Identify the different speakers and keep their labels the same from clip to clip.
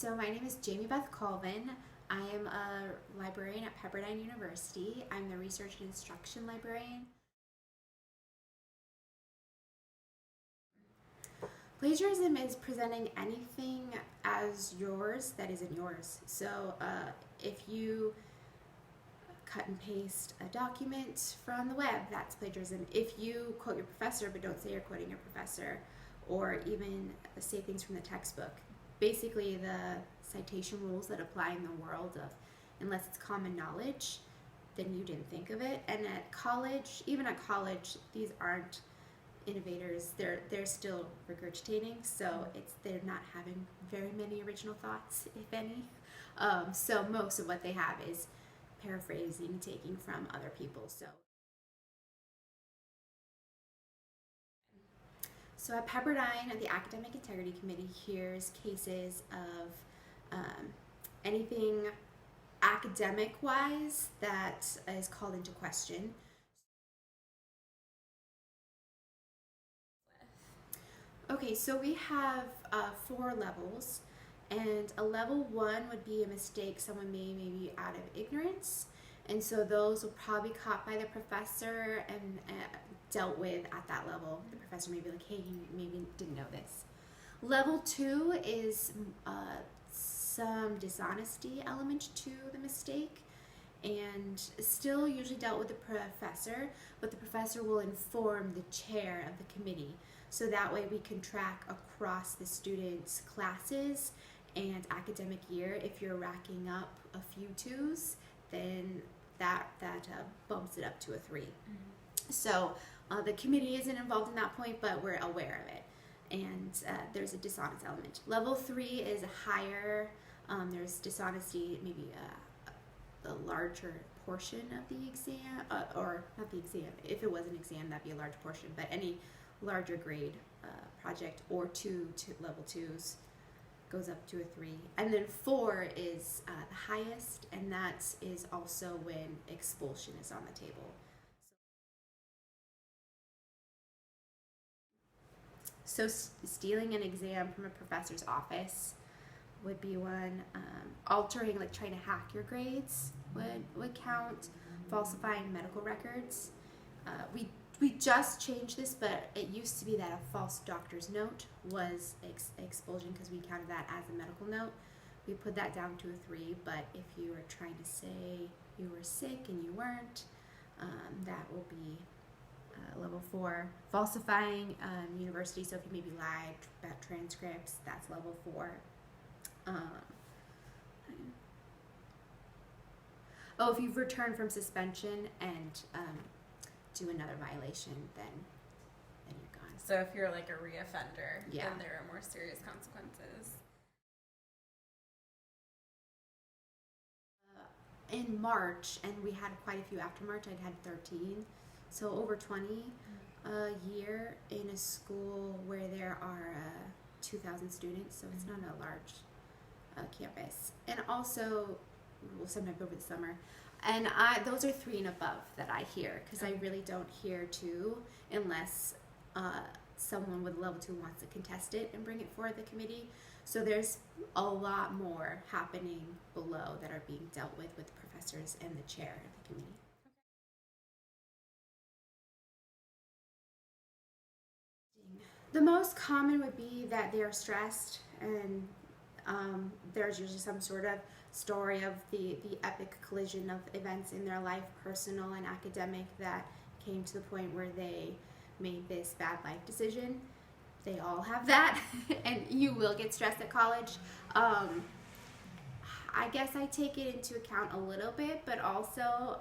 Speaker 1: So my name is Jamie Beth Colvin. I am a librarian at Pepperdine University. I'm the research and instruction librarian. Plagiarism is presenting anything as yours that isn't yours. So if you cut and paste a document from the web, that's plagiarism. If you quote your professor but don't say you're quoting your professor, or even say things from the textbook, basically the citation rules that apply in the world of, unless it's common knowledge, then you didn't think of it. And at college, even at college, these aren't innovators. They're still regurgitating, so they're not having very many original thoughts, if any. So most of what they have is paraphrasing, taking from other people. So at Pepperdine, the Academic Integrity Committee hears cases of anything academic-wise that is called into question. Okay, so we have 4 levels, and a level 1 would be a mistake someone made maybe out of ignorance, and so those will probably be caught by the professor and dealt with at that level. The professor may be like, hey, you maybe didn't know this. Level 2 is some dishonesty element to the mistake, and still usually dealt with the professor, but the professor will inform the chair of the committee. So that way we can track across the students' classes and academic year. If you're racking up a few 2s, then that bumps it up to a 3. Mm-hmm. So the committee isn't involved in that point, but we're aware of it. And there's a dishonest element. Level 3 is higher. There's dishonesty, maybe a larger portion of the exam, or not the exam. If it was an exam, that'd be a large portion, but any larger grade project or 2 to level 2s goes up to a 3. And then 4 is the highest, and that is also when expulsion is on the table. So stealing an exam from a professor's office would be one. Altering, like trying to hack your grades would count. Falsifying medical records. We just changed this, but it used to be that a false doctor's note was expulsion because we counted that as a medical note. We put that down to a 3, but if you were trying to say you were sick and you weren't, that will be level 4. Falsifying university, so if you maybe lied about transcripts, that's level 4. If you've returned from suspension and do another violation, then you're gone.
Speaker 2: So if you're like a reoffender,
Speaker 1: yeah,
Speaker 2: then there are more serious consequences.
Speaker 1: In March, and we had quite a few after March, I'd had 13, so over 20 a year in a school where there are 2,000 students, so it's not a large campus. And also, sometimes over the summer. And those are 3 and above that I hear, because I really don't hear 2 unless someone with level 2 wants to contest it and bring it forward the committee. So there's a lot more happening below that are being dealt with the professors and the chair of the committee. The most common would be that they are stressed, and there's usually some sort of story of the epic collision of events in their life, personal and academic, that came to the point where they made this bad life decision. They all have that, and you will get stressed at college. I guess I take it into account a little bit, but also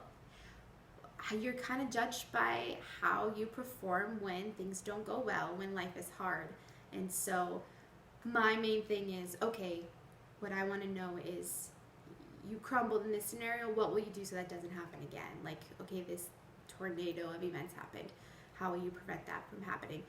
Speaker 1: you're kind of judged by how you perform when things don't go well, when life is hard. And so my main thing is, okay, what I want to know is, you crumbled in this scenario, what will you do so that doesn't happen again? Like, okay, this tornado of events happened. How will you prevent that from happening?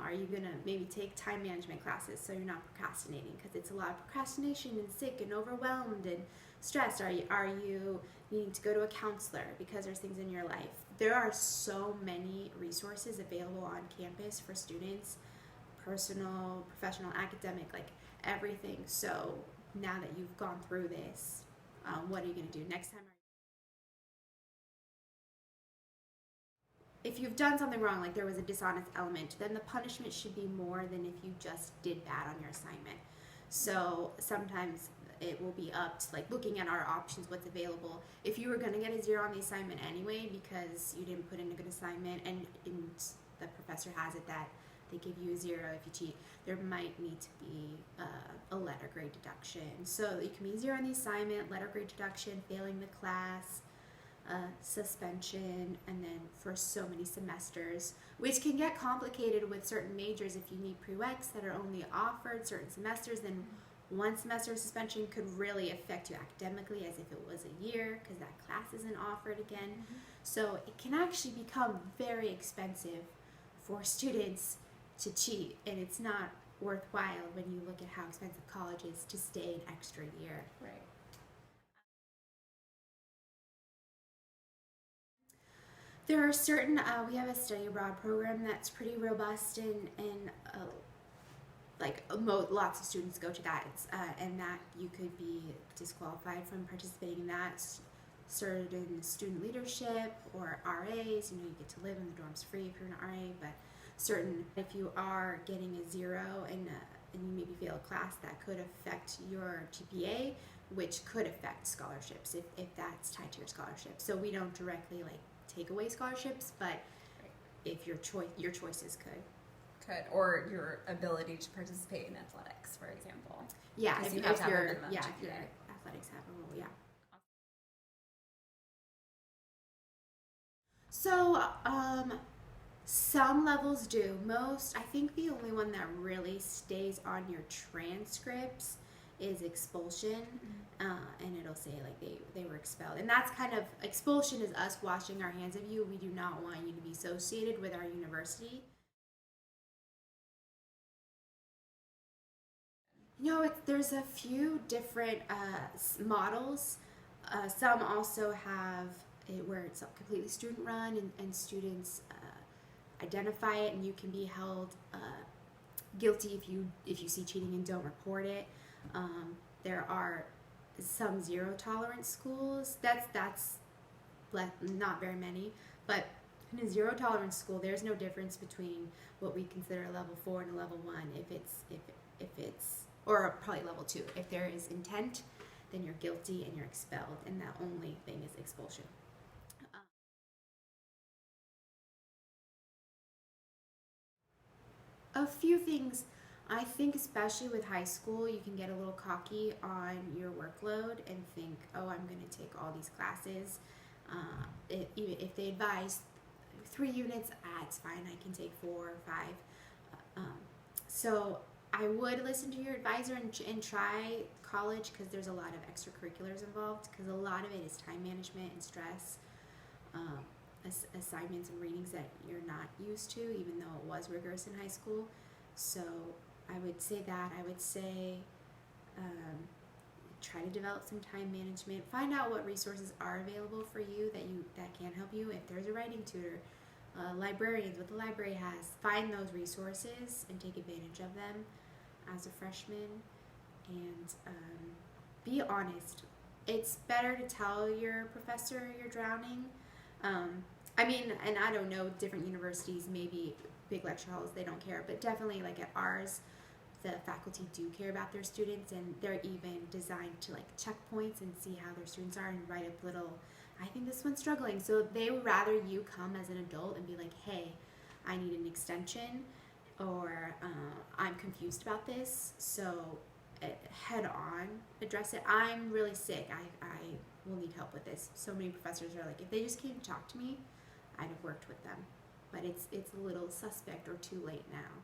Speaker 1: Are you going to maybe take time management classes so you're not procrastinating? Because it's a lot of procrastination and sick and overwhelmed and stressed. Are you needing to go to a counselor because there's things in your life? There are so many resources available on campus for students, personal, professional, academic, like everything. So now that you've gone through this, what are you going to do next time? If you've done something wrong, like there was a dishonest element, then the punishment should be more than if you just did bad on your assignment. So sometimes it will be up to like looking at our options, what's available. If you were going to get a 0 on the assignment anyway because you didn't put in a good assignment, and the professor has it that they give you a 0 if you cheat, there might need to be a letter grade deduction. So it can be 0 on the assignment, letter grade deduction, failing the class, suspension, and then for so many semesters, which can get complicated with certain majors. If you need prereqs that are only offered certain semesters, then one semester of suspension could really affect you academically as if it was a year, because that class isn't offered again. So it can actually become very expensive for students to cheat, and it's not worthwhile when you look at how expensive college is to stay an extra year.
Speaker 2: Right.
Speaker 1: There are certain, we have a study abroad program that's pretty robust, and lots of students go to that, and that you could be disqualified from participating in that. Certain student leadership or RAs, you get to live in the dorms free if you're an RA, but if you are getting a 0 and you maybe fail a class, that could affect your GPA, which could affect scholarships if that's tied to your scholarship. So we don't directly take away scholarships, but if your choices could,
Speaker 2: or your ability to participate in athletics, for example.
Speaker 1: Yeah,
Speaker 2: if
Speaker 1: if
Speaker 2: your athletics
Speaker 1: have a role, yeah. So, some levels do. I think the only one that really stays on your transcripts is expulsion, and it'll say they were expelled, and that's kind of, expulsion is us washing our hands of you. We do not want you to be associated with our university. There's a few different models. Some also have it where it's completely student run, and students identify it, and you can be held guilty if you see cheating and don't report it. There are some 0 tolerance schools. That's not very many, but in a 0 tolerance school, there's no difference between what we consider a level 4 and a level 1. If it's or probably level 2. If there is intent, then you're guilty and you're expelled, and the only thing is expulsion. A few things. I think especially with high school, you can get a little cocky on your workload and think, oh, I'm going to take all these classes. If they advise 3 units, it's fine, I can take 4 or 5. So I would listen to your advisor and try college, because there's a lot of extracurriculars involved, because a lot of it is time management and stress, assignments and readings that you're not used to, even though it was rigorous in high school. So I would say that. I would say try to develop some time management. Find out what resources are available for you that can help you. If there's a writing tutor, librarians, what the library has, find those resources and take advantage of them as a freshman. And be honest. It's better to tell your professor you're drowning. And I don't know, different universities, maybe big lecture halls, they don't care, but definitely at ours, the faculty do care about their students, and they're even designed to check points and see how their students are and write up little, I think this one's struggling. So they would rather you come as an adult and be like, hey, I need an extension, or I'm confused about this, so head on address it. I'm really sick, I will need help with this. So many professors are like, if they just came to talk to me, I'd have worked with them. But it's a little suspect or too late now.